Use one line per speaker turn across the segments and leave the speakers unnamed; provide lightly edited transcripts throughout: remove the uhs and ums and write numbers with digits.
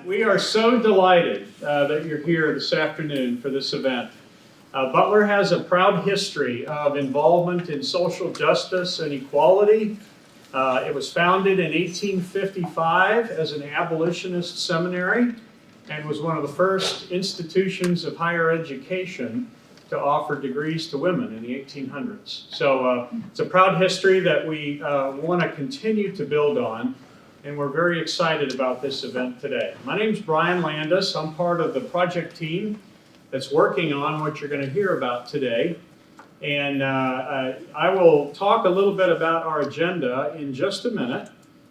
We are so delighted that you're here this afternoon for this event. Butler has a proud history of involvement in social justice and equality. It was founded in 1855 as an abolitionist seminary and was one of the first institutions of higher education to offer degrees to women in the 1800s. So it's a proud history that we want to continue to build on, and we're very excited about this event today. My name's Brian Landis. I'm part of the project team that's working on what you're going to hear about today. And I will talk a little bit about our agenda in just a minute.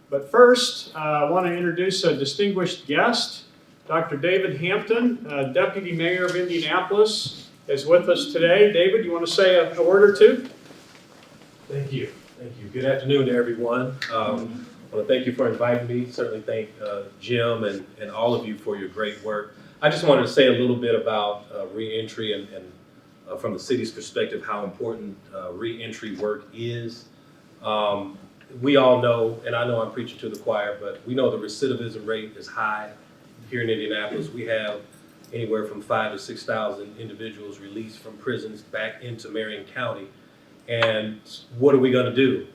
But first, I want to introduce a distinguished guest. Dr. David Hampton, Deputy Mayor of Indianapolis, is with us today. David, you want to say a word or two?
Thank you. Thank you. Good afternoon to everyone. I want to thank you for inviting me. Certainly thank Jim and all of you for your great work. I just wanted to say a little bit about reentry and from the city's perspective, how important reentry work is. We all know, and I know I'm preaching to the choir, but we know the recidivism rate is high here in Indianapolis. We have anywhere from 5,000 to 6,000 individuals released from prisons back into Marion County. And what are we going to do?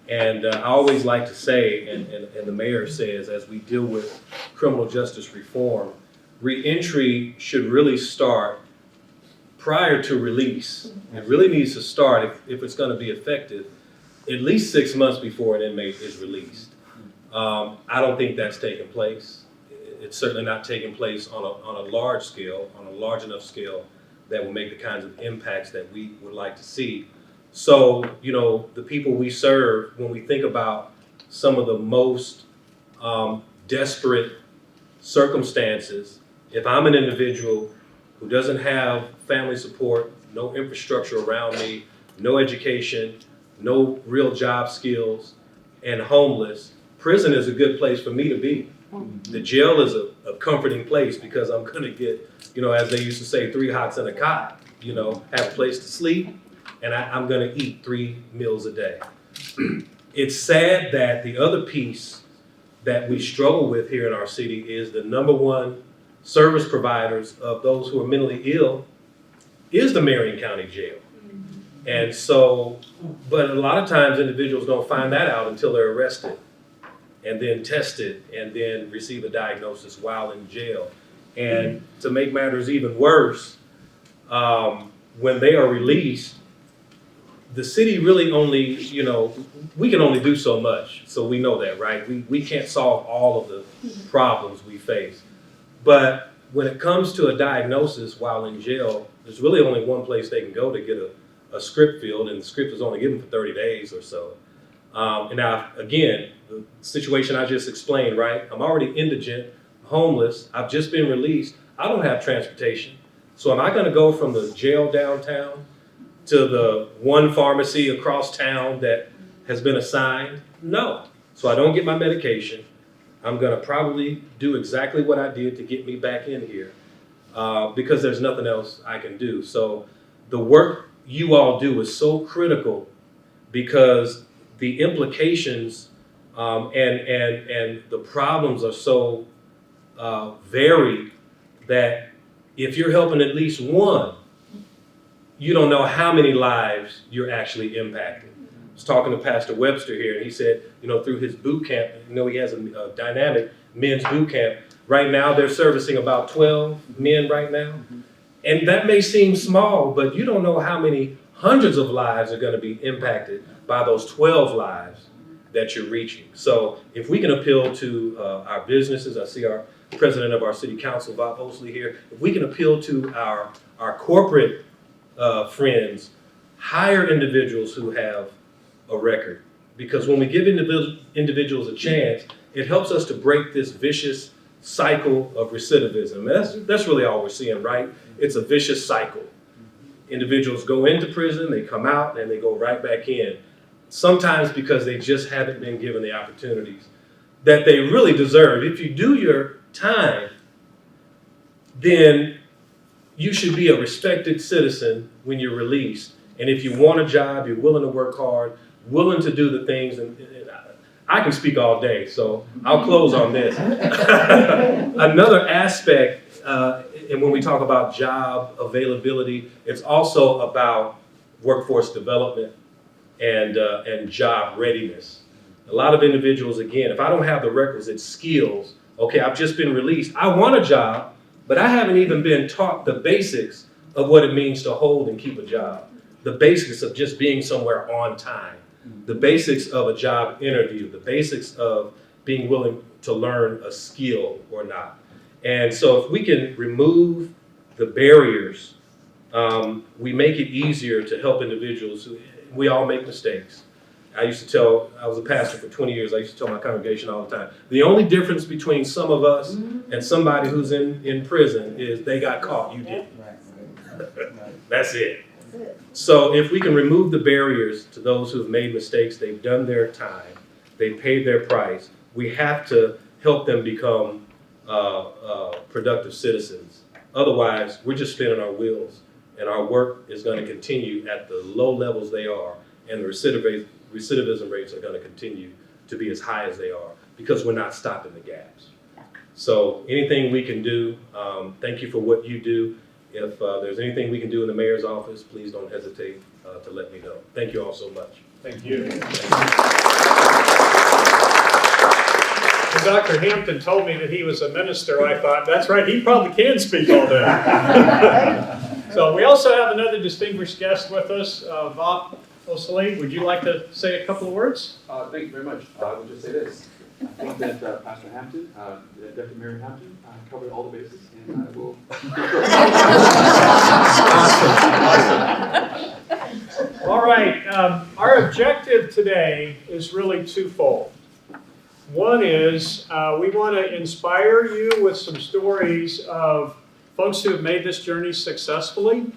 And I always like to say, and the mayor says, as we deal with criminal justice reform, reentry should really start prior to release. It really needs to start, if it's going to be effective, at least 6 months before an inmate is released. I don't think that's taking place. It's certainly not taking place on a large scale, on a large enough scale that will make the kinds of impacts that we would like to see. So, you know, the people we serve, when we think about some of the most desperate circumstances, if I'm an individual who doesn't have family support, no infrastructure around me, no education, no real job skills, and homeless, prison is a good place for me to be. The jail is a comforting place because I'm going to get, you know, as they used to say, 3 hots and a cot, you know, have a place to sleep, and I'm going to eat 3 meals a day. It's sad that the other piece that we struggle with here in our city is the #1 service providers of those who are mentally ill is the Marion County Jail. And so, but a lot of times individuals don't find that out until they're arrested and then tested and then receive a diagnosis while in jail. And to make matters even worse, when they are released, the city really only, you know, we can only do so much. So we know that, right? We can't solve all of the problems we face. But when it comes to a diagnosis while in jail, there's really only one place they can go to get a script filled, and the script is only given for 30 days or so. And now, again, the situation I just explained, right? I'm already indigent, homeless, I've just been released, I don't have transportation. So am I gonna go from the jail downtown to the one pharmacy across town that has been assigned? No. So I don't get my medication. I'm gonna probably do exactly what I did to get me back in here because there's nothing else I can do. So the work you all do is so critical because the implications and the problems are so varied that if you're helping at least one, you don't know how many lives you're actually impacting. I was talking to Pastor Webster here, and he said, you know, through his boot camp, you know, he has a dynamic men's boot camp. Right now, they're servicing about 12 men right now. And that may seem small, but you don't know how many hundreds of lives are going to be impacted by those 12 lives that you're reaching. So if we can appeal to our businesses, I see our president of our city council, Bob Osley here, if we can appeal to our corporate friends, hire individuals who have a record. Because when we give individuals a chance, it helps us to break this vicious cycle of recidivism. That's really all we're seeing, right? It's a vicious cycle. Individuals go into prison, they come out, and they go right back in. Sometimes because they just haven't been given the opportunities that they really deserve. If you do your time, then you should be a respected citizen when you're released. And if you want a job, you're willing to work hard, willing to do the things. And I can speak all day, so I'll close on this. Another aspect, and when we talk about job availability, it's also about workforce development and job readiness. A lot of individuals, again, if I don't have the requisite skills, okay, I've just been released. I want a job, but I haven't even been taught the basics of what it means to hold and keep a job. The basics of just being somewhere on time. The basics of a job interview. The basics of being willing to learn a skill or not. And so if we can remove the barriers, we make it easier to help individuals. We all make mistakes. I was a pastor for 20 years, I used to tell my congregation all the time, the only difference between some of us and somebody who's in prison is they got caught, you didn't. That's it. So if we can remove the barriers to those who have made mistakes, they've done their time, they've paid their price, we have to help them become productive citizens. Otherwise, we're just spinning our wheels, and our work is going to continue at the low levels they are, and the recidivism rates are going to continue to be as high as they are because we're not stopping the gaps. So anything we can do, thank you for what you do. If there's anything we can do in the mayor's office, please don't hesitate to let me know. Thank you all so much.
Thank you. When Dr. Hampton told me that he was a minister, I thought, that's right, he probably can speak all day. So we also have another distinguished guest with us, Bob Osley. Would you like to say a couple of words?
Thank you very much. I will just say this. I think that Pastor Hampton, Deputy Mayor Hampton, covered all the bases, and I will.
All right. Our objective today is really twofold. One is we want to inspire you with some stories of folks who have made this journey successfully,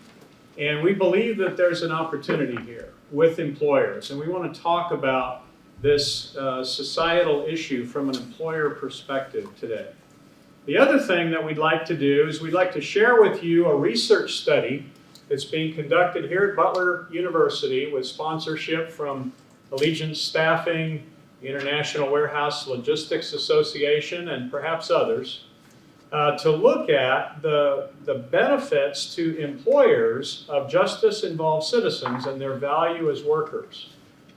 and we believe that there's an opportunity here with employers, and we want to talk about this societal issue from an employer perspective today. The other thing that we'd like to do is we'd like to share with you a research study that's being conducted here at Butler University with sponsorship from Allegiance Staffing, the International Warehouse Logistics Association, and perhaps others, to look at the benefits to employers of justice-involved citizens and their value as workers.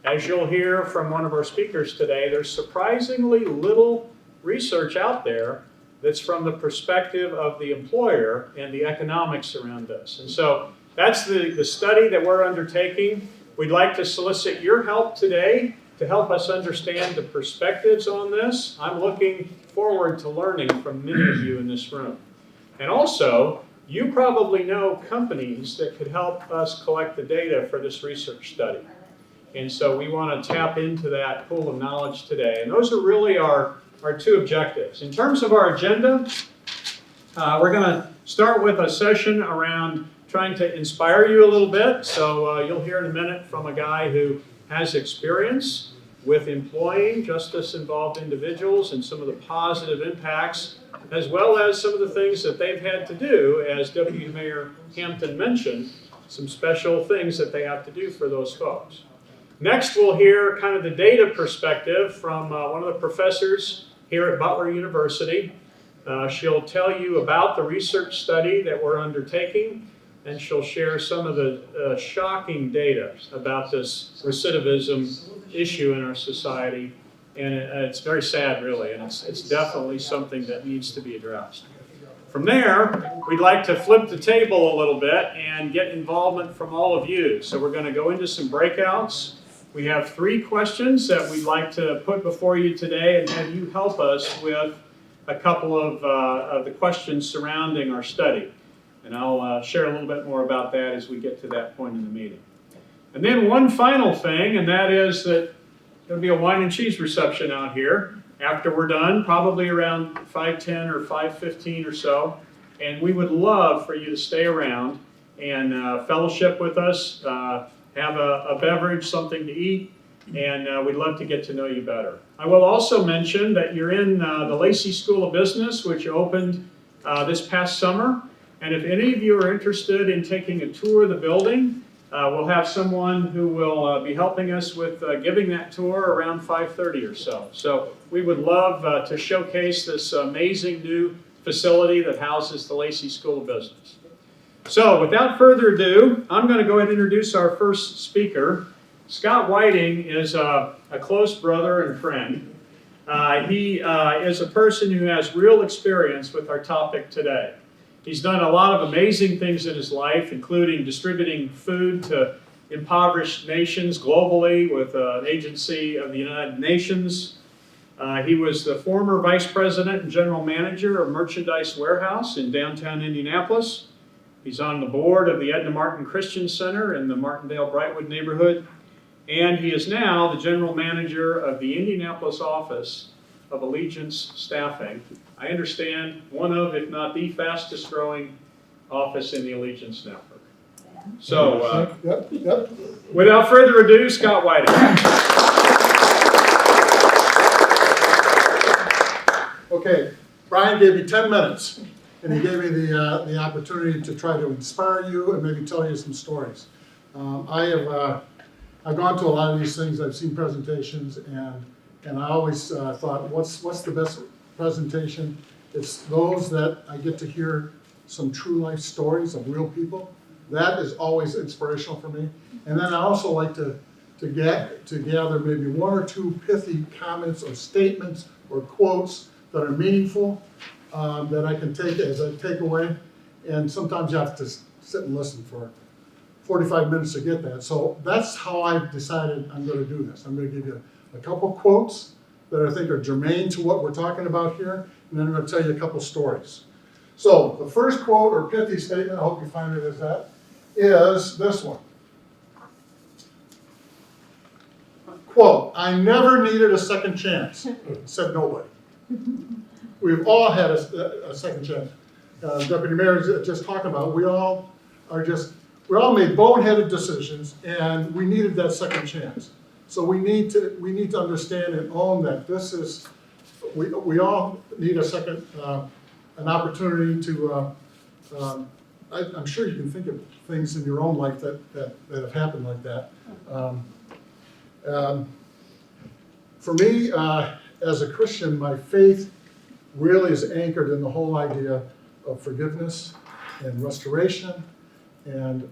As you'll hear from one of our speakers today, there's surprisingly little research out there that's from the perspective of the employer and the economics around this. And so that's the study that we're undertaking. We'd like to solicit your help today to help us understand the perspectives on this. I'm looking forward to learning from many of you in this room. And also, you probably know companies that could help us collect the data for this research study. And so we want to tap into that pool of knowledge today. And those are really our two objectives. In terms of our agenda, we're going to start with a session around trying to inspire you a little bit. So you'll hear in a minute from a guy who has experience with employing justice-involved individuals and some of the positive impacts, as well as some of the things that they've had to do, as Deputy Mayor Hampton mentioned, some special things that they have to do for those folks. Next, we'll hear kind of the data perspective from one of the professors here at Butler University. She'll tell you about the research study that we're undertaking, and she'll share some of the shocking data about this recidivism issue in our society. And it's very sad, really, and it's definitely something that needs to be addressed. From there, we'd like to flip the table a little bit and get involvement from all of you. So we're going to go into some breakouts. We have 3 questions that we'd like to put before you today and have you help us with a couple of the questions surrounding our study. And I'll share a little bit more about that as we get to that point in the meeting. And then one final thing, and that is that there'll be a wine and cheese reception out here after we're done, probably around 5:10 or 5:15 or so. And we would love for you to stay around and fellowship with us, have a beverage, something to eat, and we'd love to get to know you better. I will also mention that you're in the Lacy School of Business, which opened this past summer. And if any of you are interested in taking a tour of the building, we'll have someone who will be helping us with giving that tour around 5:30 or so. So we would love to showcase this amazing new facility that houses the Lacy School of Business. So without further ado, I'm going to go ahead and introduce our first speaker. Scott Whiting is a close brother and friend. He is a person who has real experience with our topic today. He's done a lot of amazing things in his life, including distributing food to impoverished nations globally with an agency of the United Nations. He was the former vice president and general manager of Merchandise Warehouse in downtown Indianapolis. He's on the board of the Edna Martin Christian Center in the Martindale-Brightwood neighborhood. And he is now the general manager of the Indianapolis office of Allegiance Staffing. I understand one of, if not the fastest growing office in the Allegiance network. So, without further ado, Scott Whiting.
Okay, Brian gave me 10 minutes, and he gave me the opportunity to try to inspire you and maybe tell you some stories. I've gone to a lot of these things, I've seen presentations, and I always thought, what's the best presentation? It's those that I get to hear some true life stories of real people. That is always inspirational for me. And then I also like to gather maybe one or two pithy comments or statements or quotes that are meaningful, that I can take as a takeaway. And sometimes you have to sit and listen for 45 minutes to get that. So that's how I've decided I'm going to do this. I'm going to give you a couple quotes that I think are germane to what we're talking about here, and then I'm going to tell you a couple stories. So the first quote or pithy statement, I hope you find it as that, is this one. Quote, "I never needed a second chance," said nobody. We've all had a second chance. Deputy Mayor just talking about, we all made boneheaded decisions, and we needed that second chance. So we need to understand and own that this is, we all need a second, an opportunity to, I'm sure you can think of things in your own life that have happened like that. For me, as a Christian, my faith really is anchored in the whole idea of forgiveness and restoration and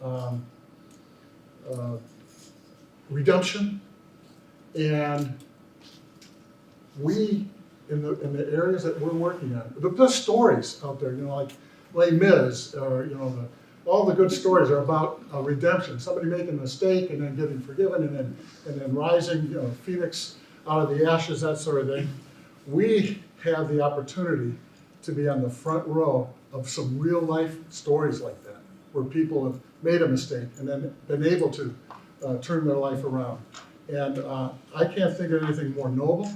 redemption. And we, in the areas that we're working on, the stories out there, like Les Mis, or all the good stories are about redemption. Somebody making a mistake and then getting forgiven, and then rising, phoenix out of the ashes, that sort of thing. We have the opportunity to be on the front row of some real life stories like that, where people have made a mistake and then been able to turn their life around. And I can't think of anything more noble,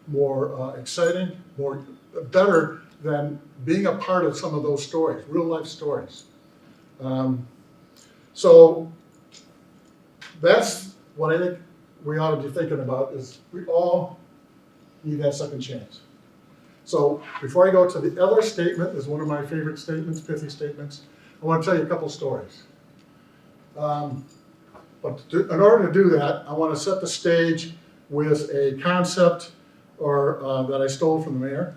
more exciting, better than being a part of some of those stories, real life stories. So that's what I think we ought to be thinking about, is we all need that second chance. So before I go to the other statement, is one of my favorite statements, pithy statements, I want to tell you a couple stories. But in order to do that, I want to set the stage with a concept that I stole from the mayor.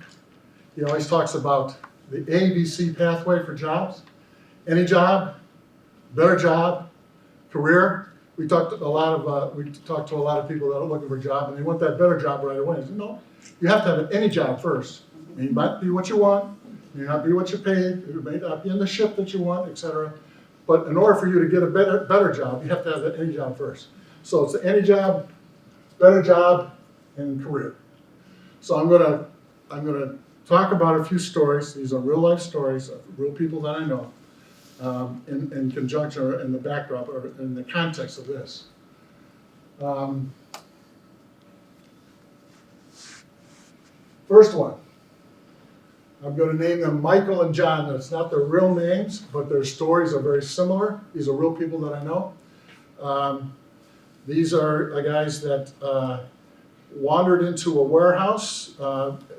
He always talks about the ABC pathway for jobs. Any job, better job, career. We talked to a lot of people that are looking for a job, and they want that better job right away. I said, no, you have to have any job first. It might be what you want, it may not be what you paid, it may not be in the shift that you want, etc. But in order for you to get a better job, you have to have that any job first. So it's any job, better job, and career. So I'm gonna talk about a few stories. These are real life stories of real people that I know, in conjunction or in the backdrop or in the context of this. First one. I'm going to name them Michael and John. That's not their real names, but their stories are very similar. These are real people that I know. These are guys that wandered into a warehouse,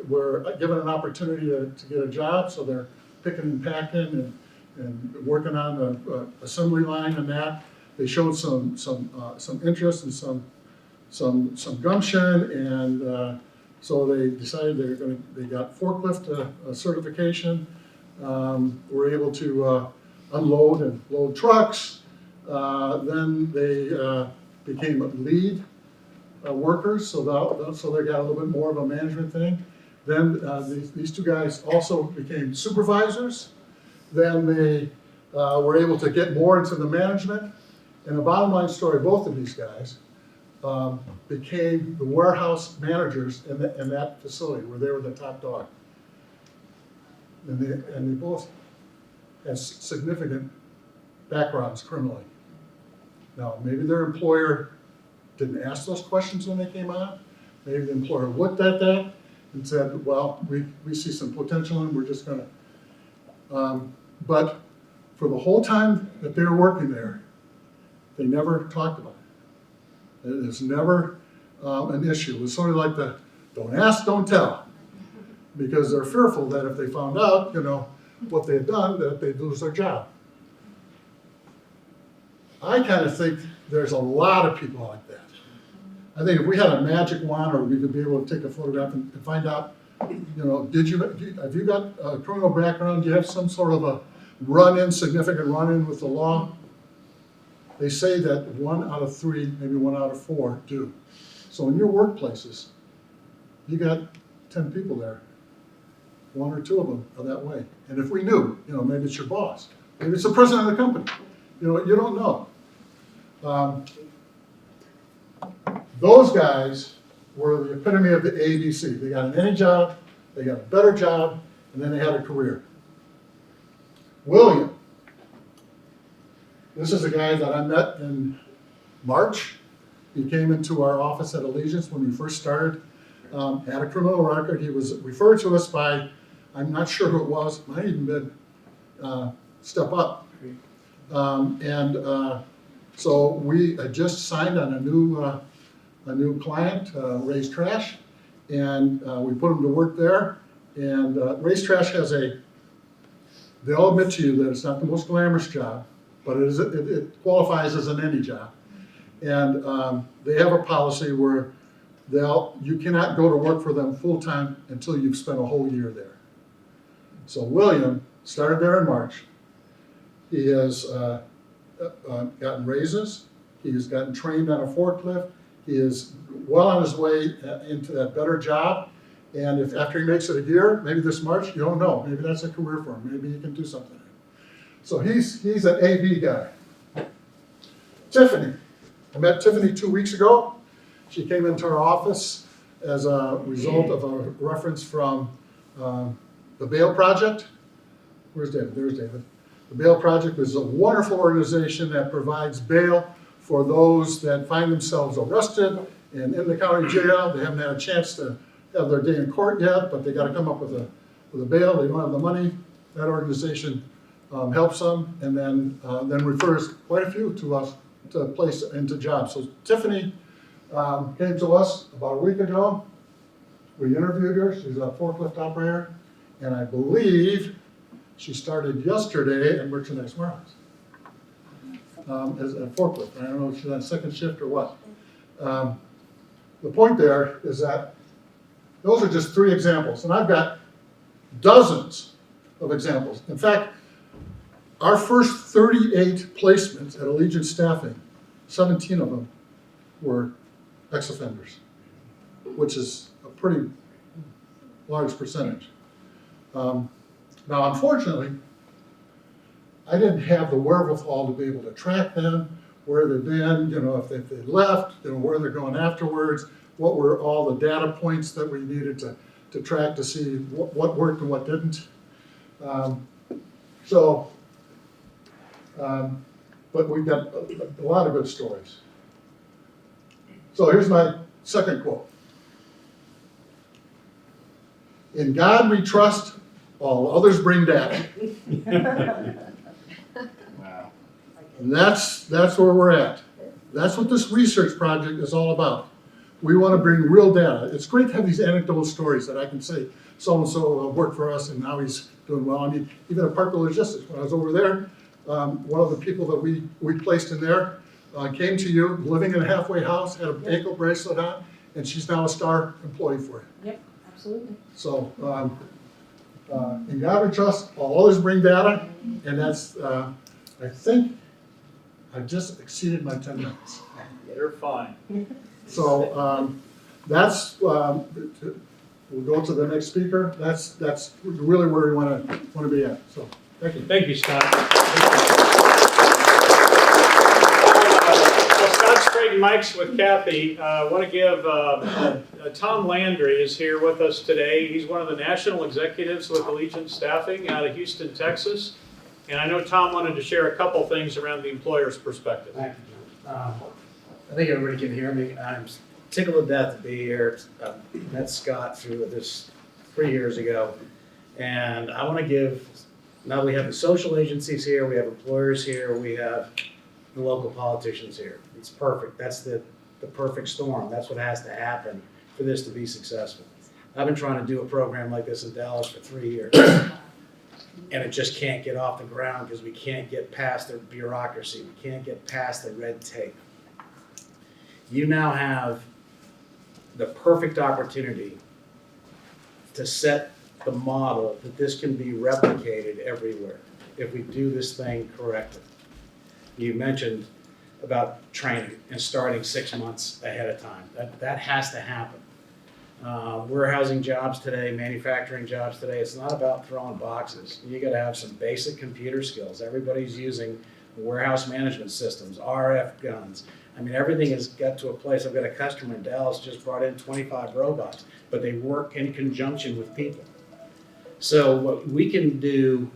were given an opportunity to get a job, so they're picking and packing and working on the assembly line and that. they showed some interest and some gumption, and so they decided they got forklift certification, were able to unload and load trucks. Then they became lead workers, so they got a little bit more of a management thing. Then these two guys also became supervisors. Then they were able to get more into the management. And the bottom line story, both of these guys became the warehouse managers in that facility where they were the top dog. And they both had significant backgrounds criminally. Now, maybe their employer didn't ask those questions when they came on. Maybe the employer looked at that and said, well, we see some potential and we're just gonna. But for the whole time that they were working there, they never talked about it. It was never an issue. It was sort of like the don't ask, don't tell. Because they're fearful that if they found out, what they had done, that they'd lose their job. I kind of think there's a lot of people like that. I think if we had a magic wand, or we could be able to take a photograph and find out, have you got a criminal background? Do you have some sort of a significant run-in with the law? They say that 1 out of 3, maybe 1 out of 4 do. So in your workplaces, you got 10 people there. 1 or 2 of them are that way. And if we knew, maybe it's your boss, maybe it's the president of the company. You don't know. Those guys were the epitome of the ABC. They got an any job, they got a better job, and then they had a career. William. This is a guy that I met in March. He came into our office at Allegiance when we first started. Had a criminal record. He was referred to us by, I'm not sure who it was, might even been Step Up. So we just signed on a new client, Raise Trash, and we put him to work there. And Raise Trash has they'll admit to you that it's not the most glamorous job, but it qualifies as an any job. And they have a policy where you cannot go to work for them full-time until you've spent a whole year there. So William started there in March. He has gotten raises. He has gotten trained on a forklift. He is well on his way into that better job. And if after he makes it a year, maybe this March, you don't know. Maybe that's a career for him. Maybe he can do something. So he's an AV guy. Tiffany. I met Tiffany 2 weeks ago. She came into our office as a result of a reference from the Bail Project. Where's David? There's David. The Bail Project is a wonderful organization that provides bail for those that find themselves arrested and in the county jail. They haven't had a chance to have their day in court yet, but they got to come up with a bail. They don't have the money. That organization helps them and then refers quite a few to us to place into jobs. So Tiffany came to us about a week ago. We interviewed her. She's a forklift operator, and I believe she started yesterday at Merchandise Warehouse as a forklift. I don't know if she's on second shift or what. The point there is that those are just 3 examples, and I've got dozens of examples. In fact, our first 38 placements at Allegiance Staffing, 17 of them were ex-offenders, which is a pretty large percentage. Now, unfortunately, I didn't have the wherewithal to be able to track them, where they've been, if they left, where they're going afterwards, what were all the data points that we needed to track to see what worked and what didn't. But we've got a lot of good stories. So here's my second quote. In God we trust, all others bring data.
Wow.
And that's where we're at. That's what this research project is all about. We want to bring real data. It's great to have these anecdotal stories that I can say, so-and-so worked for us and now he's doing well. I mean, even at Parker Logistics, when I was over there, one of the people that we placed in there came to you, living in a halfway house, had an ankle bracelet on, and she's now a star employee for you.
Yep, absolutely.
So, in God we trust, I'll always bring data, and that's, I think, I just exceeded my 10 minutes.
You're fine.
So, that's, we'll go to the next speaker. That's really where we want to be at, so, thank you.
Thank you, Scott. While Scott's trading mics with Kathy, I want to give, Tom Landry is here with us today. He's one of the national executives with Allegiant Staffing out of Houston, Texas. And I know Tom wanted to share a couple things around the employer's perspective.
Thank you, John. I think everybody can hear me. I'm tickled to death to be here. Met Scott through this 3 years ago. And I want to give, now we have the social agencies here, we have employers here, we have the local politicians here. It's perfect. That's the perfect storm. That's what has to happen for this to be successful. I've been trying to do a program like this in Dallas for 3 years. And it just can't get off the ground because we can't get past the bureaucracy. We can't get past the red tape. You now have the perfect opportunity to set the model that this can be replicated everywhere if we do this thing correctly. You mentioned about training and starting 6 months ahead of time. That has to happen. Warehousing jobs today, manufacturing jobs today, it's not about throwing boxes. You gotta have some basic computer skills. Everybody's using warehouse management systems, RF guns. I mean, everything has got to a place. I've got a customer in Dallas just brought in 25 robots, but they work in conjunction with people. So what we can do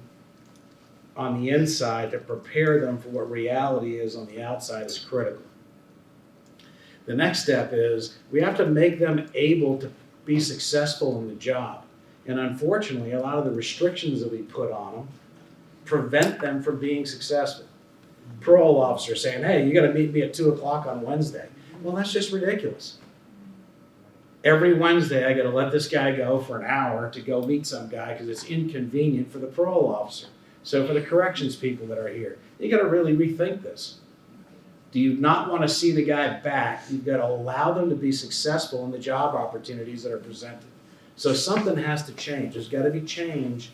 on the inside to prepare them for what reality is on the outside is critical. The next step is we have to make them able to be successful in the job. And unfortunately, a lot of the restrictions that we put on them prevent them from being successful. Parole officer saying, hey, you gotta meet me at 2 o'clock on Wednesday. Well, that's just ridiculous. Every Wednesday, I gotta let this guy go for an hour to go meet some guy because it's inconvenient for the parole officer. So for the corrections people that are here, you gotta really rethink this. Do you not want to see the guy back? You've got to allow them to be successful in the job opportunities that are presented. So something has to change. There's got to be change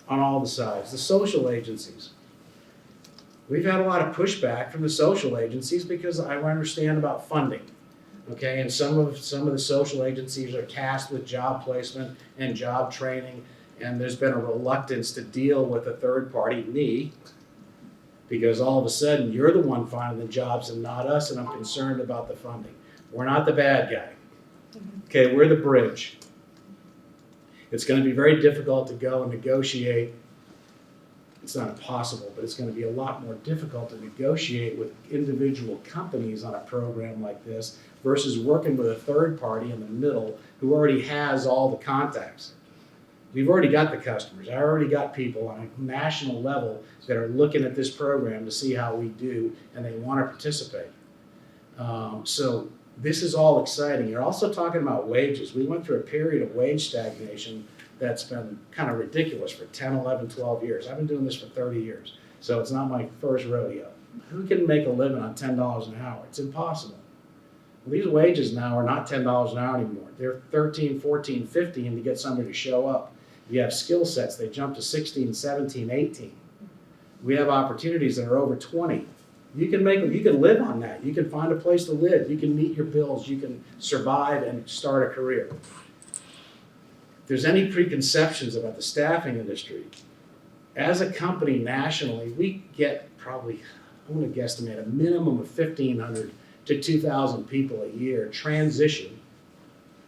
on all the sides. The social agencies. We've had a lot of pushback from the social agencies because I understand about funding. Okay, and some of the social agencies are tasked with job placement and job training, and there's been a reluctance to deal with a third party, me, because all of a sudden you're the one finding the jobs and not us, and I'm concerned about the funding. We're not the bad guy. Okay, we're the bridge. It's going to be very difficult to go and negotiate. It's not impossible, but it's going to be a lot more difficult to negotiate with individual companies on a program like this versus working with a third party in the middle who already has all the contacts. We've already got the customers. I already got people on a national level that are looking at this program to see how we do, and they want to participate. So this is all exciting. You're also talking about wages. We went through a period of wage stagnation that's been kind of ridiculous for 10, 11, 12 years. I've been doing this for 30 years, so it's not my first rodeo. Who can make a living on $10 an hour? It's impossible. Well, these wages now are not $10 an hour anymore. They're $13, $14, $15 to get somebody to show up. You have skill sets, they jump to 16, 17, 18. We have opportunities that are over 20. You can live on that. You can find a place to live. You can meet your bills. You can survive and start a career. If there's any preconceptions about the staffing industry, as a company nationally, we get probably, I'm going to guesstimate, a minimum of 1,500 to 2,000 people a year transition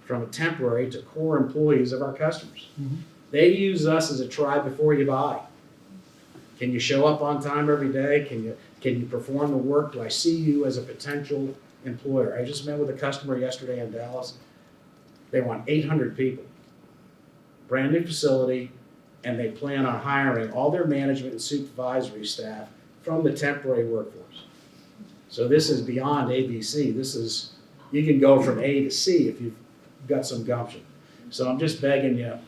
from a temporary to core employees of our customers.
Mm-hmm.
They use us as a try before you buy. Can you show up on time every day? Can you perform the work? Do I see you as a potential employer? I just met with a customer yesterday in Dallas. They want 800 people. Brand new facility, and they plan on hiring all their management and supervisory staff from the temporary workforce. So this is beyond ABC. This is, you can go from A to C if you've got some gumption. So I'm just begging you,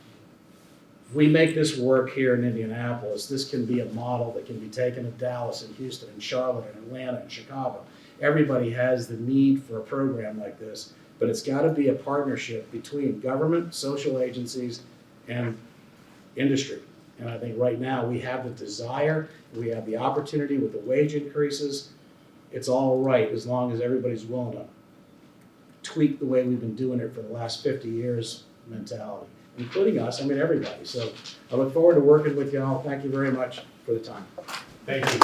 if we make this work here in Indianapolis, this can be a model that can be taken to Dallas and Houston and Charlotte and Atlanta and Chicago. everybody has the need for a program like this, but it's got to be a partnership between government, social agencies, and industry. And I think right now we have the desire, we have the opportunity with the wage increases. It's all right as long as everybody's willing to tweak the way we've been doing it for the last 50 years mentality, including us, I mean everybody. So I look forward to working with you all. Thank you very much for the time.
Thank you.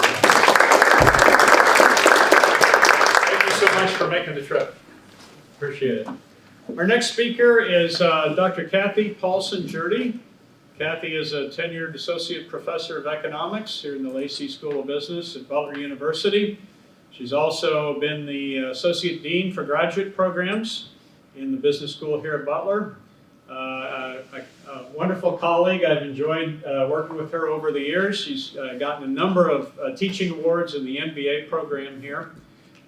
Thank you so much for making the trip. Appreciate it. Our next speaker is Dr. Kathy Paulson-Jurdy. Kathy is a tenured associate professor of economics here in the Lacy School of Business at Butler University. She's also been the associate dean for graduate programs in the business school here at Butler. A wonderful colleague. I've enjoyed working with her over the years. She's gotten a number of teaching awards in the MBA program here.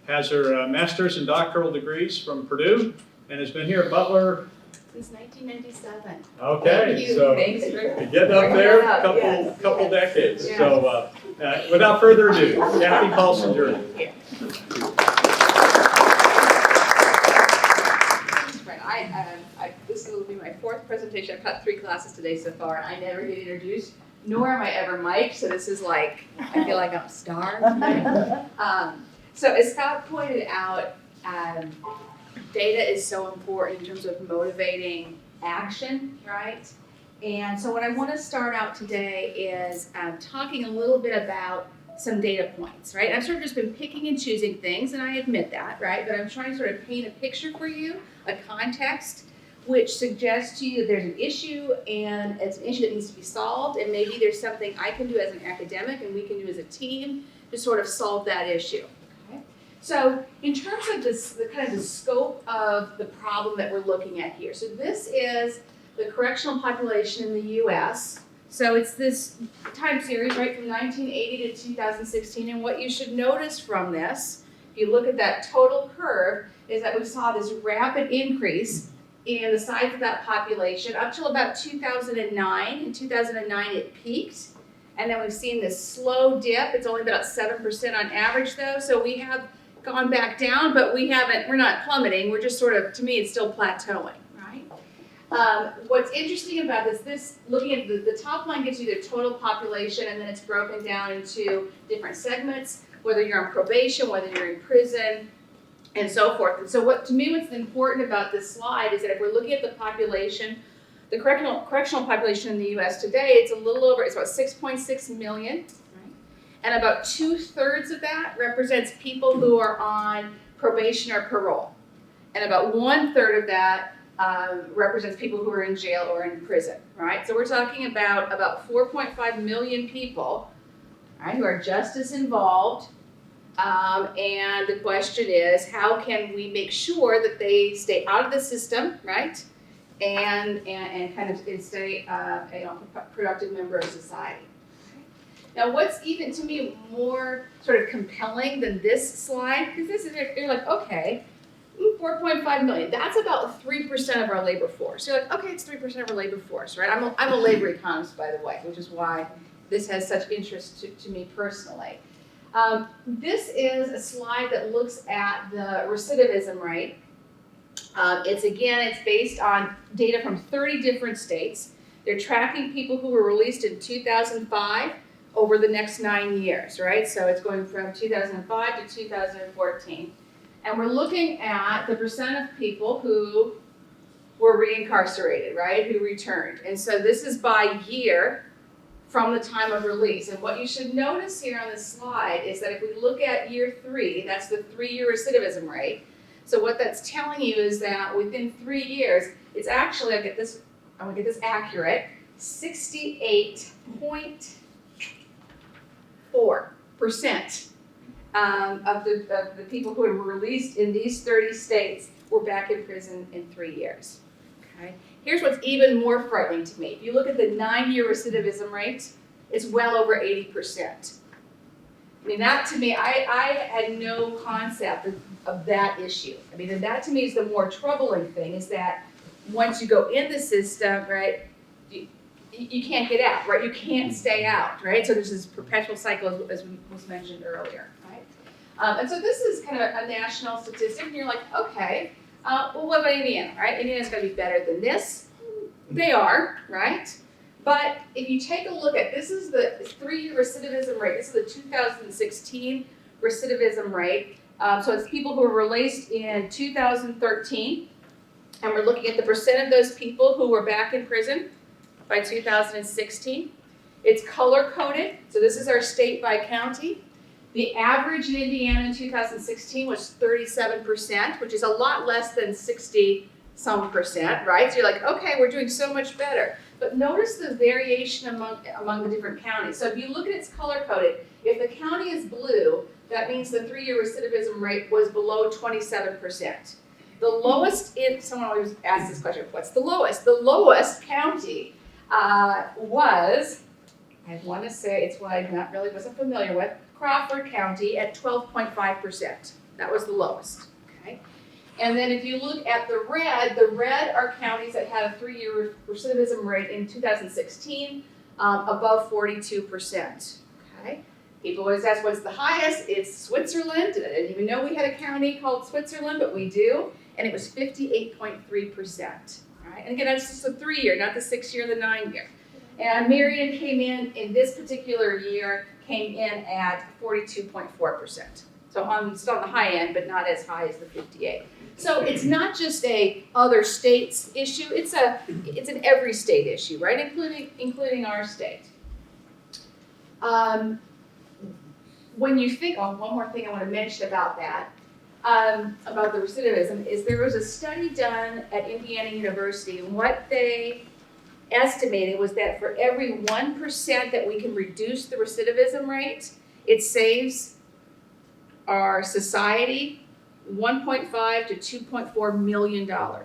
Has her master's and doctoral degrees from Purdue and has been here at Butler
since 1997.
Okay,
Thank you.
so
Thanks for
getting up there,
bringing that up.
couple decades.
Yeah.
So without further ado, Kathy Paulson-Jurdy.
Right. This will be my fourth presentation. I've taught 3 classes today so far. I never get introduced, nor am I ever mic'd, so this is like, I feel like I'm a star today. So as Scott pointed out, data is so important in terms of motivating action, right? And so what I want to start out today is talking a little bit about some data points, right? I've sort of just been picking and choosing things, and I admit that, right? But I'm trying to sort of paint a picture for you, a context, which suggests to you that there's an issue, and it's an issue that needs to be solved, and maybe there's something I can do as an academic and we can do as a team to sort of solve that issue. So in terms of the kind of the scope of the problem that we're looking at here, so this is the correctional population in the U.S. So it's this time series, right, from 1980 to 2016, and what you should notice from this, if you look at that total curve, is that we saw this rapid increase in the size of that population up till about 2009. In 2009 it peaked, and then we've seen this slow dip. It's only about 7% on average though, so we have gone back down, but we're not plummeting, we're just sort of, to me, it's still plateauing, right? What's interesting about this looking at the top line gives you the total population, and then it's broken down into different segments, whether you're on probation, whether you're in prison, and so forth. And so to me, what's important about this slide is that if we're looking at the population, the correctional population in the U.S. today, it's about 6.6 million. And about 2/3 of that represents people who are on probation or parole. And about 1/3 of that represents people who are in jail or in prison, right? So we're talking about 4.5 million people, right, who are justice involved. And the question is, how can we make sure that they stay out of the system, right? And kind of stay a productive member of society. Now, what's even to me more sort of compelling than this slide, because this is, you're like, okay, 4.5 million, that's about 3% of our labor force. You're like, okay, it's 3% of our labor force, right? I'm a labor economist, by the way, which is why this has such interest to me personally. This is a slide that looks at the recidivism rate. It's based on data from 30 different states. They're tracking people who were released in 2005 over the next 9 years, right? So it's going from 2005 to 2014. And we're looking at the percent of people who were reincarcerated, right? Who returned. And so this is by year from the time of release. And what you should notice here on this slide is that if we look at year 3, that's the 3-year recidivism rate. So what that's telling you is that within 3 years, it's actually, I'm gonna get this accurate, 68.4% of the people who were released in these 30 states were back in prison in 3 years. Okay. Here's what's even more frightening to me. If you look at the 9-year recidivism rate, it's well over 80%. I mean, that to me, I had no concept of that issue. I mean, and that to me is the more troubling thing, is that once you go in the system, right, you can't get out, right? You can't stay out, right? So there's this perpetual cycle, as was mentioned earlier, right? And so this is kind of a national statistic, and you're like, okay, well, what about Indiana, right? Indiana's gonna be better than this. They are, right? But if you take a look at, this is the 3-year recidivism rate. This is the 2016 recidivism rate. So it's people who were released in 2013, and we're looking at the percent of those people who were back in prison by 2016. It's color coded, so this is our state by county. The average in Indiana in 2016 was 37%, which is a lot less than 60-some%, right? So you're like, okay, we're doing so much better. But notice the variation among the different counties. So if you look at its color coded, if the county is blue, that means the 3-year recidivism rate was below 27%. The lowest someone always asks this question, what's the lowest? The lowest county was, I want to say, it's what I wasn't familiar with, Crawford County at 12.5%. That was the lowest, okay? And then if you look at the red are counties that had a 3-year recidivism rate in 2016 above 42%, okay? People always ask what's the highest. It's Switzerland. I didn't even know we had a county called Switzerland, but we do. And it was 58.3%, all right? And again, that's just a 3-year, not the 6-year, the 9-year. And Marion came in this particular year, came in at 42.4%. So still on the high end, but not as high as the 58. So it's not just a other states issue, it's an every state issue, right? Including our state. When you think, one more thing I want to mention about that, about the recidivism, is there was a study done at Indiana University, and what they estimated was that for every 1% that we can reduce the recidivism rate, it saves our society $1.5 to $2.4 million. Wow.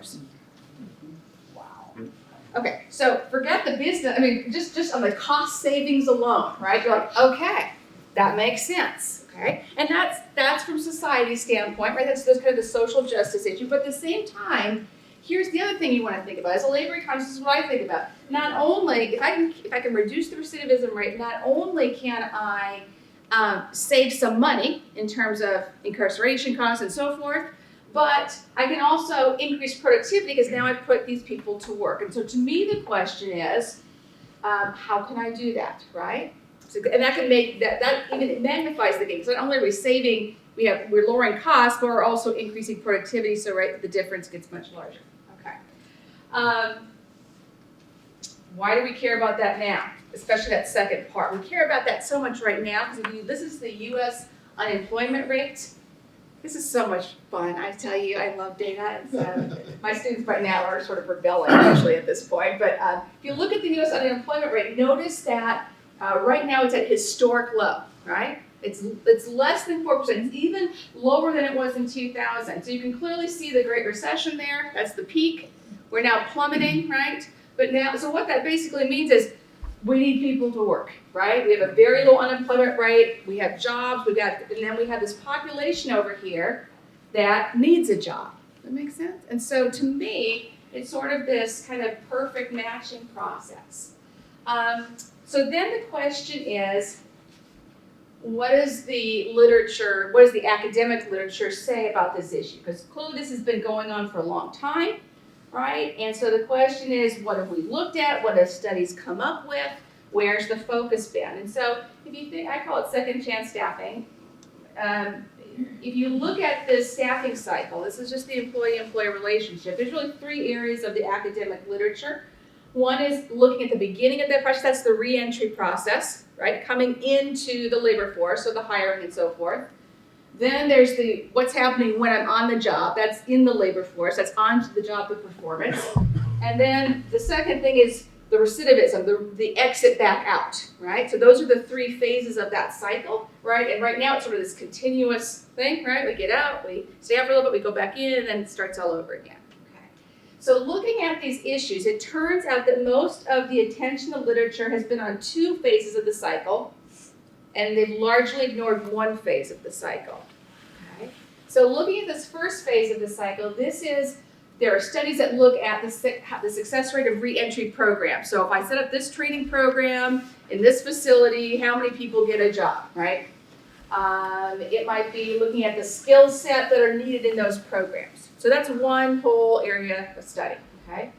Okay, so forget the business, I mean, just on the cost savings alone, right? You're like, okay, that makes sense, okay? And that's from society's standpoint, right? That's kind of the social justice issue, but at the same time, here's the other thing you want to think about. As a labor economist, this is what I think about. Not only, if I can reduce the recidivism rate, not only can I save some money in terms of incarceration costs and so forth, but I can also increase productivity because now I've put these people to work. And so to me, the question is, how can I do that, right? So, and that can make that even it magnifies the gain. So not only are we saving, we're lowering costs, but we're also increasing productivity. So the difference gets much larger. Okay. Why do we care about that now? Especially that second part. We care about that so much right now because this is the U.S. unemployment rate. This is so much fun. I tell you, I love data, and so my students by now are sort of rebelling actually at this point. But if you look at the U.S. unemployment rate, notice that right now it's at historic low, right? It's less than 4%. It's even lower than it was in 2000. So you can clearly see the Great Recession there. That's the peak. We're now plummeting, right? But now, so what that basically means is we need people to work, right? We have a very low unemployment rate. We have jobs. And then we have this population over here that needs a job. That makes sense? And so to me, it's sort of this kind of perfect matching process. So then the question is, what does the literature, what does the academic literature say about this issue? Because clearly this has been going on for a long time, right? And so the question is, what have we looked at? What have studies come up with? Where's the focus been? And so if you think, I call it second chance staffing. If you look at the staffing cycle, this is just the employee-employer relationship. There's really 3 areas of the academic literature. One is looking at the beginning of that process, that's the re-entry process, right? Coming into the labor force, so the hiring and so forth. Then there's what's happening when I'm on the job, that's in the labor force, that's onto the job, the performance. And then the second thing is the recidivism, the exit back out, right? So those are the 3 phases of that cycle, right? And right now it's sort of this continuous thing, right? We get out, we stay out for a little bit, we go back in, and then it starts all over again. So looking at these issues, it turns out that most of the attention of literature has been on 2 phases of the cycle, and they've largely ignored 1 phase of the cycle. Okay? So looking at this first phase of the cycle, there are studies that look at the success rate of re-entry programs. So if I set up this training program in this facility, how many people get a job, right? It might be looking at the skill set that are needed in those programs. So that's one whole area of study, okay?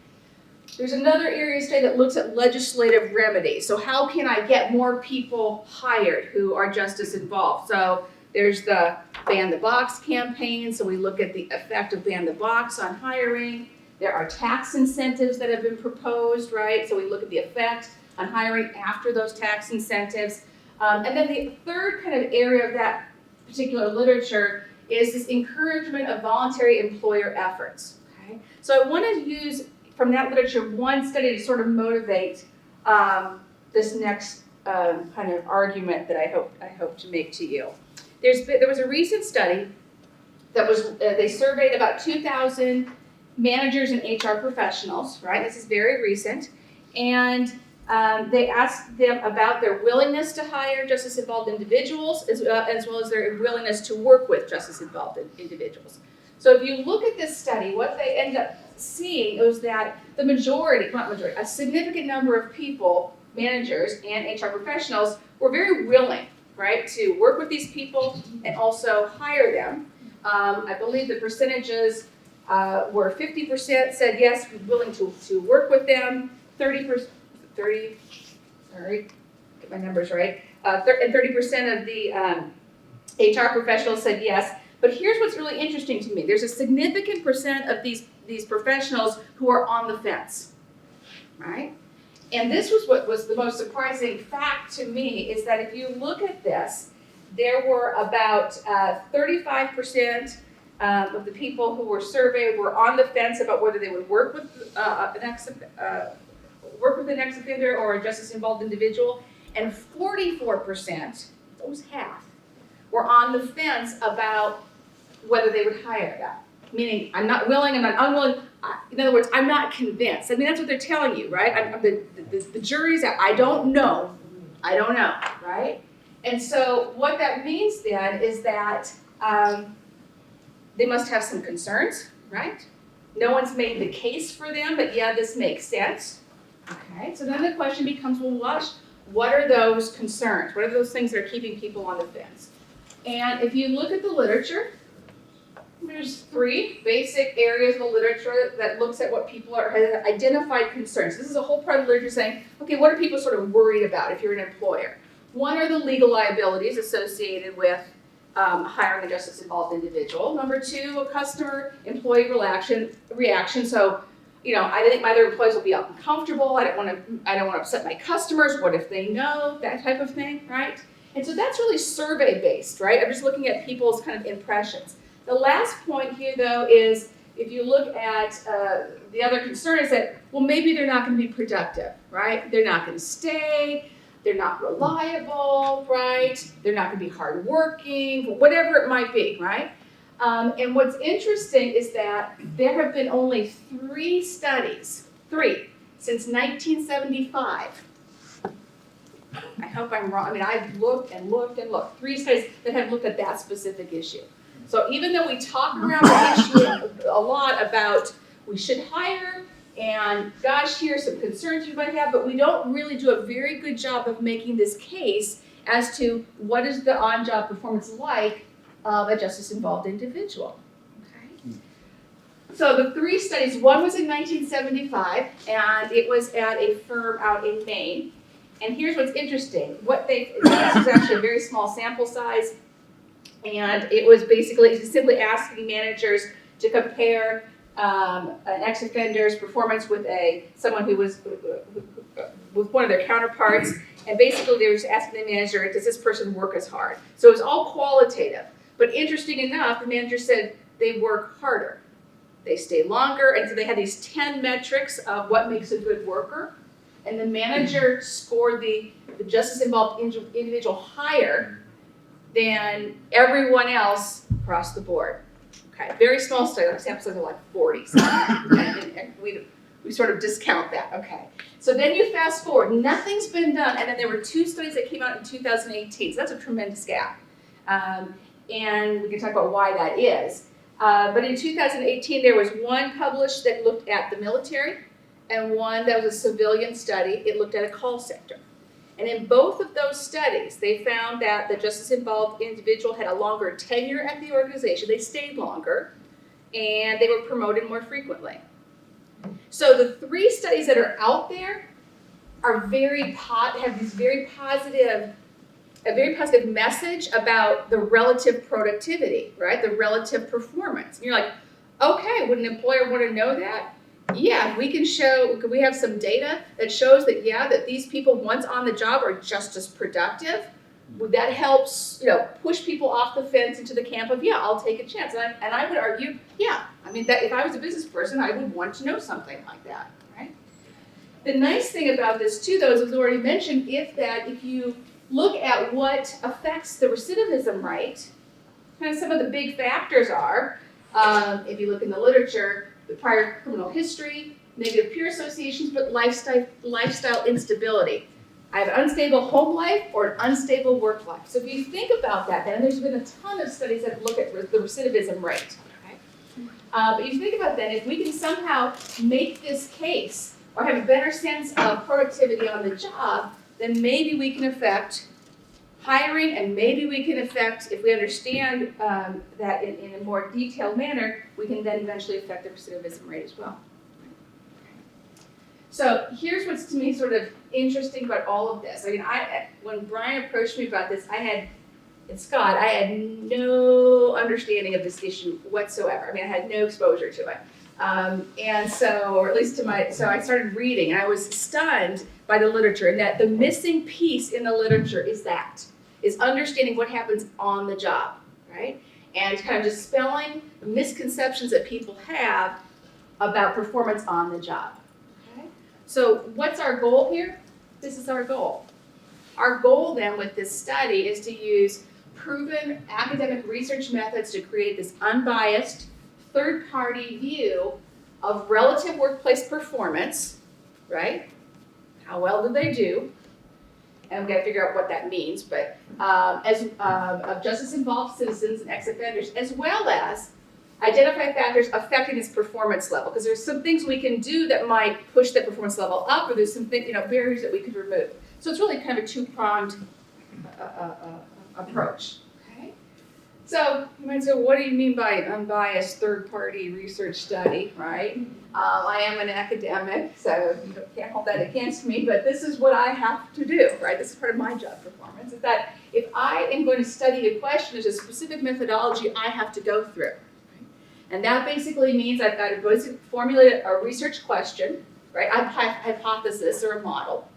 There's another area of study that looks at legislative remedies. So how can I get more people hired who are justice involved? So there's the Ban the Box campaign. So we look at the effect of Ban the Box on hiring. There are tax incentives that have been proposed, right? So we look at the effect on hiring after those tax incentives. And then the third kind of area of that particular literature is this encouragement of voluntary employer efforts, okay? So I want to use from that literature one study to sort of motivate this next kind of argument that I hope to make to you. There was a recent study that was, they surveyed about 2,000 managers and HR professionals, right? This is very recent. And they asked them about their willingness to hire justice-involved individuals as well as their willingness to work with justice-involved individuals. So if you look at this study, what they end up seeing was that the majority, not majority, a significant number of people, managers and HR professionals, were very willing, right, to work with these people and also hire them. I believe the percentages were 50% said yes, we're willing to work with them, 30%, sorry, get my numbers right, and 30% of the HR professionals said yes. But here's what's really interesting to me. There's a significant percent of these professionals who are on the fence, right? And this was what was the most surprising fact to me, is that if you look at this, there were about 35% of the people who were surveyed were on the fence about whether they would work with an ex-offender or a justice-involved individual, and 44%, almost half, were on the fence about whether they would hire that. Meaning, I'm not willing, I'm not unwilling. In other words, I'm not convinced. I mean, that's what they're telling you, right? The jury's out. I don't know, right? And so what that means then is that they must have some concerns, right? No one's made the case for them, but yeah, this makes sense. Okay, so then the question becomes, well, what are those concerns? What are those things that are keeping people on the fence? And if you look at the literature, there's 3 basic areas of the literature that looks at what people have identified concerns. This is a whole part of the literature saying, okay, what are people sort of worried about if you're an employer? One are the legal liabilities associated with hiring a justice-involved individual. Number 2, a customer-employee reaction. So, you know, I think my other employees will be uncomfortable. I don't want to upset my customers. What if they know? That type of thing, right? And so that's really survey-based, right? I'm just looking at people's kind of impressions. The last point here, though, is if you look at the other concern is that, well, maybe they're not going to be productive, right? They're not going to stay. They're not reliable, right? They're not going to be hardworking, whatever it might be, right? And what's interesting is that there have been only 3 studies, since 1975. I hope I'm wrong. I mean, I've looked and looked and looked. 3 studies that have looked at that specific issue. So even though we talk around the issue a lot about we should hire, and gosh, here's some concerns you might have, but we don't really do a very good job of making this case as to what is the on-job performance like of a justice-involved individual. Okay. So the 3 studies, one was in 1975, and it was at a firm out in Maine. And here's what's interesting. This was actually a very small sample size, and it was basically simply asking managers to compare an ex-offender's performance with someone who was with one of their counterparts, and basically they were just asking the manager, does this person work as hard? So it was all qualitative. But interesting enough, the manager said they work harder, they stay longer, and so they had these 10 metrics of what makes a good worker, and the manager scored the justice-involved individual higher than everyone else across the board. Okay, very small study, like sample size of like 40. And we sort of discount that, okay. So then you fast forward, nothing's been done, and then there were 2 studies that came out in 2018, so that's a tremendous gap. And we can talk about why that is. But in 2018, there was one published that looked at the military, and one that was a civilian study, it looked at a call center. And in both of those studies, they found that the justice-involved individual had a longer tenure at the organization, they stayed longer, and they were promoted more frequently. So the 3 studies that are out there are have this very positive message about the relative productivity, right? The relative performance. And you're like, okay, would an employer want to know that? Yeah, we have some data that shows that, that these people once on the job are just as productive. That helps, push people off the fence into the camp of, I'll take a chance. And I would argue, that if I was a business person, I would want to know something like that, right? The nice thing about this too, though, as was already mentioned, if you look at what affects the recidivism rate, kind of some of the big factors are, if you look in the literature, the prior criminal history, negative peer associations, but lifestyle instability. I have an unstable home life or an unstable work life. So if you think about that, then there's been a ton of studies that look at the recidivism rate. Okay? But if you think about that, if we can somehow make this case or have a better sense of productivity on the job, then maybe we can affect hiring, and maybe we can affect, if we understand that in a more detailed manner, we can then eventually affect the recidivism rate as well. So here's what's to me sort of interesting about all of this. I mean, when Brian approached me about this, I had no understanding of this issue whatsoever. I mean, I had no exposure to it. And so, or at least so I started reading, and I was stunned by the literature, and that the missing piece in the literature is understanding what happens on the job, right? And kind of dispelling misconceptions that people have about performance on the job. Okay? So what's our goal here? This is our goal. Our goal then with this study is to use proven academic research methods to create this unbiased, third-party view of relative workplace performance, right? How well did they do? And we've got to figure out what that means, but of justice-involved citizens and ex-offenders, as well as identify factors affecting this performance level, because there's some things we can do that might push that performance level up, or there's some barriers that we could remove. So it's really kind of a two-pronged approach. Okay. So you might say, what do you mean by unbiased third-party research study, right? I am an academic, so you can't hold that against me, but this is what I have to do, right? This is part of my job performance, is that if I am going to study a question, there's a specific methodology I have to go through. Right? And that basically means I've got to formulate a research question, right? I have a hypothesis or a model.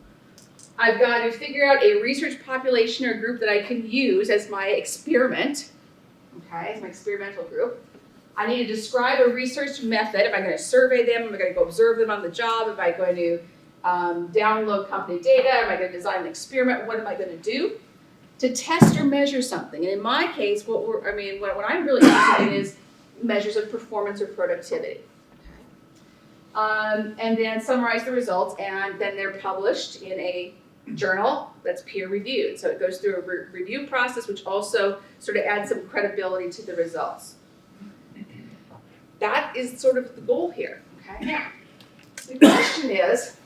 I've got to figure out a research population or group that I can use as my experiment, okay, as my experimental group. I need to describe a research method. Am I going to survey them? Am I going to go observe them on the job? Am I going to download company data? Am I going to design an experiment? What am I going to do to test or measure something? And in my case, what I'm really interested in is measures of performance or productivity. Okay. And then summarize the results, and then they're published in a journal that's peer reviewed. So it goes through a review process, which also sort of adds some credibility to the results. That is sort of the goal here. Okay. Now, the question is,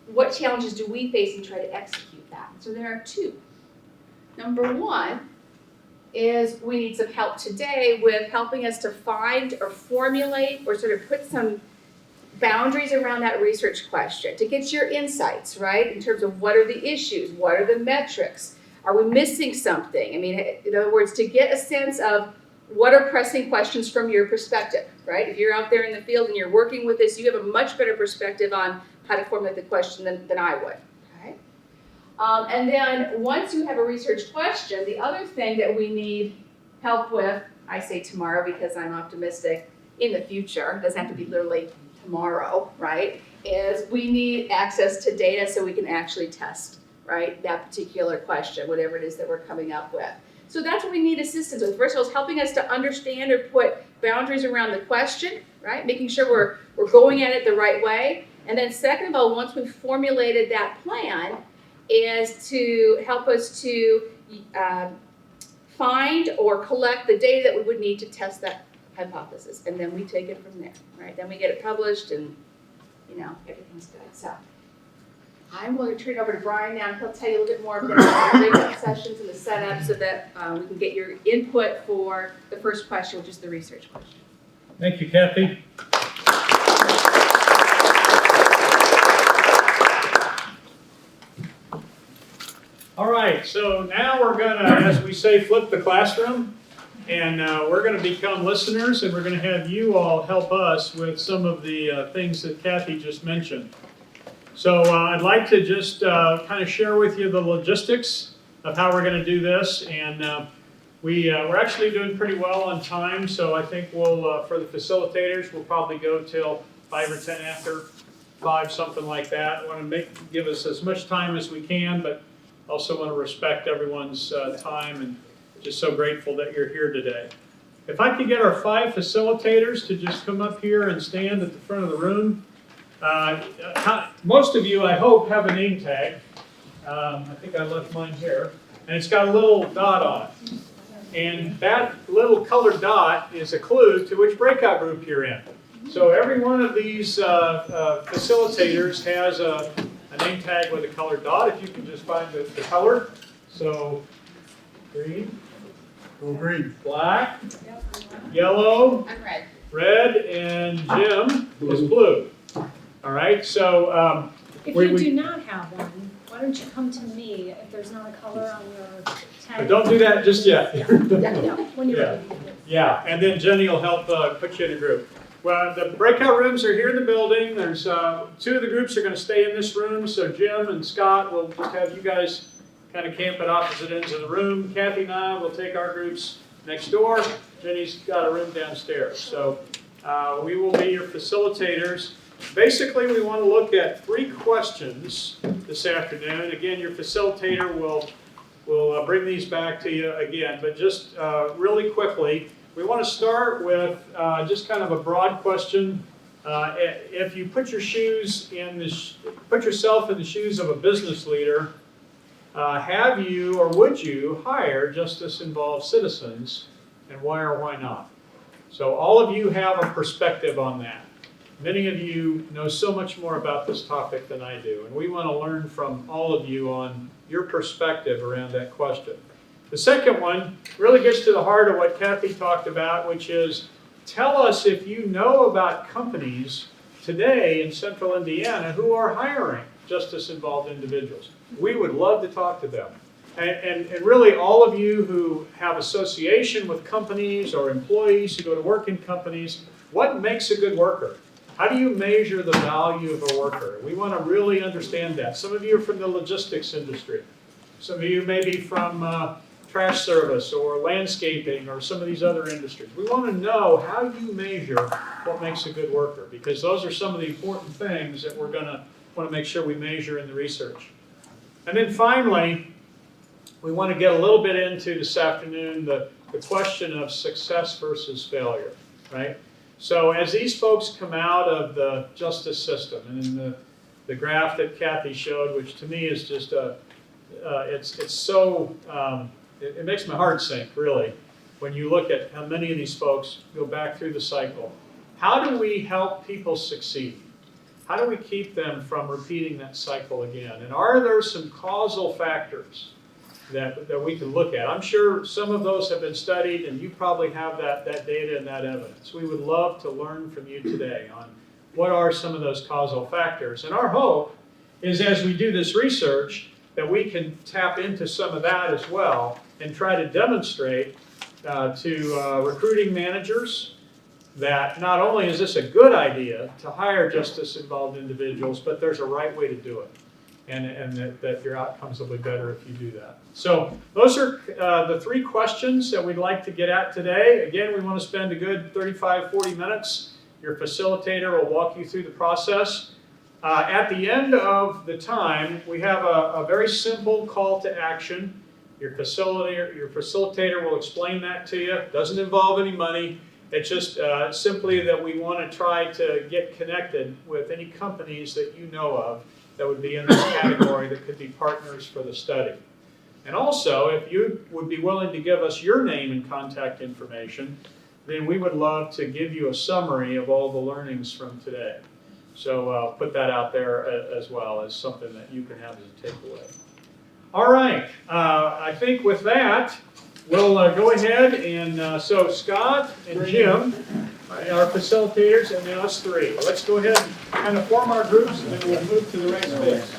what challenges do we face and try to execute that? So there are 2. Number 1 is we need some help today with helping us to find or formulate or sort of put some boundaries around that research question to get your insights, right? In terms of what are the issues, what are the metrics, are we missing something? I mean, in other words, to get a sense of what are pressing questions from your perspective, right? If you're out there in the field and you're working with this, you have a much better perspective on how to formulate the question than I would, okay? And then once you have a research question, the other thing that we need help with, I say tomorrow because I'm optimistic, in the future, it doesn't have to be literally tomorrow, right, is we need access to data so we can actually test, right, that particular question, whatever it is that we're coming up with. So that's what we need assistance with. First of all, is helping us to understand or put boundaries around the question, right? Making sure we're going at it the right way. And then second of all, once we've formulated that plan, is to help us to find or collect the data that we would need to test that hypothesis. And then we take it from there, right? Then we get it published and, everything's good. So I'm going to turn it over to Brian now, and he'll tell you a little bit more about the breakout sessions and the setup so that we can get your input for the first question, which is the research question.
Thank you, Kathy. All right, so now we're gonna, as we say, flip the classroom, and we're gonna become listeners, and we're gonna have you all help us with some of the things that Kathy just mentioned. So I'd like to just kind of share with you the logistics of how we're gonna do this, and we're actually doing pretty well on time, so I think we'll, for the facilitators, we'll probably go till 5 or 10 after 5, something like that. I want to give us as much time as we can, but also want to respect everyone's time, and just so grateful that you're here today. If I could get our 5 facilitators to just come up here and stand at the front of the room. Most of you, I hope, have a name tag. I think I left mine here. And it's got a little dot on it. And that little colored dot is a clue to which breakout group you're in. So every one of these facilitators has a name tag with a colored dot, if you can just find the color. So green,
Go green.
black, yellow,
I'm red.
red, and Jim is blue. All right, so
If
we-
you
we-
do not have one, why don't you come to me if there's not a color on your tag?
but don't do that just yet.
Yeah, when you're
Yeah.
ready.
Yeah, and then Jenny will help put you in a group. Well, the breakout rooms are here in the building. There's 2 of the groups are going to stay in this room, so Jim and Scott will just have you guys kind of camp at opposite ends of the room. Kathy and I will take our groups next door. Jenny's got a room downstairs. So we will be your facilitators. Basically, we want to look at 3 questions this afternoon. Again, your facilitator will bring these back to you again, but just really quickly, we want to start with just kind of a broad question. If you put yourself in the shoes of a business leader, have you or would you hire justice-involved citizens, and why or why not? So all of you have a perspective on that. Many of you know so much more about this topic than I do, and we want to learn from all of you on your perspective around that question. The second one really gets to the heart of what Kathy talked about, which is tell us if you know about companies today in central Indiana who are hiring justice-involved individuals. We would love to talk to them. And really all of you who have association with companies or employees who go to work in companies, what makes a good worker? How do you measure the value of a worker? We want to really understand that. Some of you are from the logistics industry. Some of you may be from trash service or landscaping or some of these other industries. We want to know how you measure what makes a good worker, because those are some of the important things that we're going to want to make sure we measure in the research. And then finally, we want to get a little bit into this afternoon the question of success versus failure, right? So as these folks come out of the justice system, and in the graph that Kathy showed, which to me is just it's so, it makes my heart sink, really, when you look at how many of these folks go back through the cycle. How do we help people succeed? How do we keep them from repeating that cycle again? And are there some causal factors that we can look at? I'm sure some of those have been studied, and you probably have that data and that evidence. We would love to learn from you today on what are some of those causal factors. And our hope is, as we do this research, that we can tap into some of that as well and try to demonstrate to recruiting managers that not only is this a good idea to hire justice-involved individuals, but there's a right way to do it. And that your outcomes will be better if you do that. So those are the 3 questions that we'd like to get at today. Again, we want to spend a good 35, 40 minutes. Your facilitator will walk you through the process. At the end of the time, we have a very simple call to action. Your facilitator will explain that to you. It doesn't involve any money. It's just simply that we want to try to get connected with any companies that you know of that would be in this category that could be partners for the study. And also, if you would be willing to give us your name and contact information, then we would love to give you a summary of all the learnings from today. So put that out there as well as something that you can have as a takeaway. All right, I think with that, we'll go ahead and, so Scott and Jim, our facilitators, and then us three. Let's go ahead and kind of form our groups, and then we'll move to the right space.